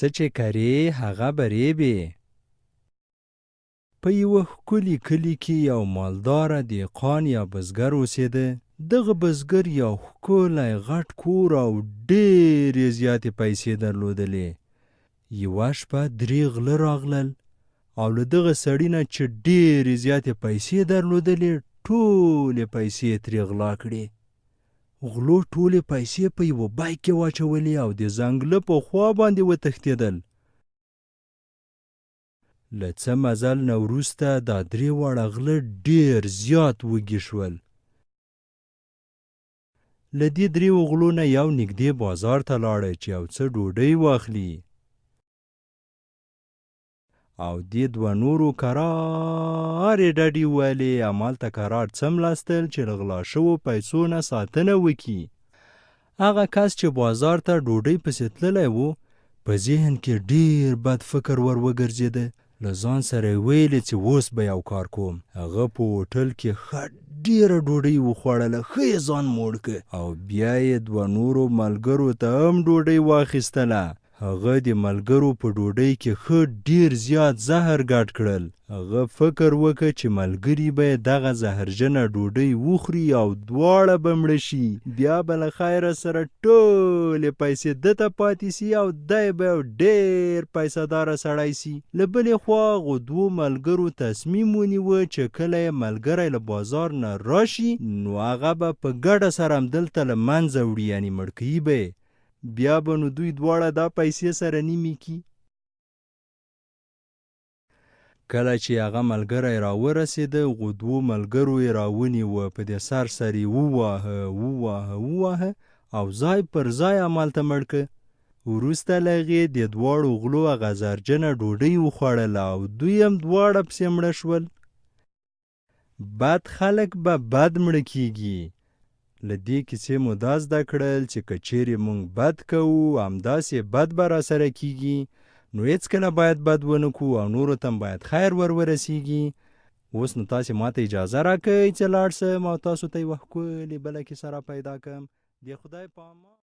څه چې کرې هغه به ریبې. په یوه ښکلي کلي کې یو مالداره دهقان یا بزګر اوسېده. دغه بزګر یو ښکلی غټ کور او ډېرې زیاتې پیسې درلودلې. یوه شپه 3 غله راغلل او له دغه سړي نه چې ډېرې زیاتې پیسې درلودلې، ټولې پیسې ترې غلا کړې. غلو ټولې پیسې په یوه بیک کې واچولې او د ځنګله په خوا باندې وتښتېدل. له څه مزل نه وروسته دا 3 واړه غله ډېر زیات وږي شول. له دې 3 غلو نه یو نږدې بازار ته لاړه چې یو څه ډوډۍ واخلي، او دې 2 نورو کرارې ډډې ووهلې همالته کرار څملاستل چې له غلا شوو پیسو نه ساتنه وکړي. هغه کس چې بازار ته ډوډۍ پسې تللی و، په ذهن کې ډېر بد فکر ور وګرځېده. له ځان سره یې ویلې چې اوس به یو کار کوم. هغه په هوټل کې ښه ډېره ډوډۍ وخوړله، ښه یې ځان موړ کړ او بیا یې 2 نورو ملګرو ته هم ډوډۍ واخیستله. هغه د ملګرو په ډوډۍ کې ښه ډېر زیات زهر ګډ کړل. هغه فکر وکړ چې ملګري به یې دغه زهرجنه ډوډۍ وخوري او دواړه به مړه شي. بیا به له خیره سره ټولې پیسې ده ته پاتې سي او دی به یو ډېر پیسه داره سړی سي. له بلې خوا هغو 2 ملګرو تصمیم ونیوه چې کله یې ملګری له بازار نه راشي نو هغه به په ګډه سره همدلته له منځه وړي، یعنې مړ کوي به یې. بیا به نو دوی دواړه دا پیسې سره نیمې کړي. کله چې هغه ملګری راورسېده، هغو 2 ملګرو یې راونیوه، په دې سر یې وواهه او ځای پر ځای همالته مړ کړه. وروسته له هغې د 2 غلو هغه زهرجنه ډوډۍ وخوړله او دوی هم دواړه پسې مړه شول. بد خلک به بد مړه کیږي. له دې کیسې مو دا زده کړل چې که چیرې موږ بد کوو، همداسې بد به راسره کیږي. نو هېڅکله باید بد ونه کړو او نورو ته باید خیر ورسیږي. اوس نو تاسې ماته اجازه راکئ چې لاړ شم او تاسو ته یوه ښکلې بله کیسه را پیدا کړم. د خدای په امان.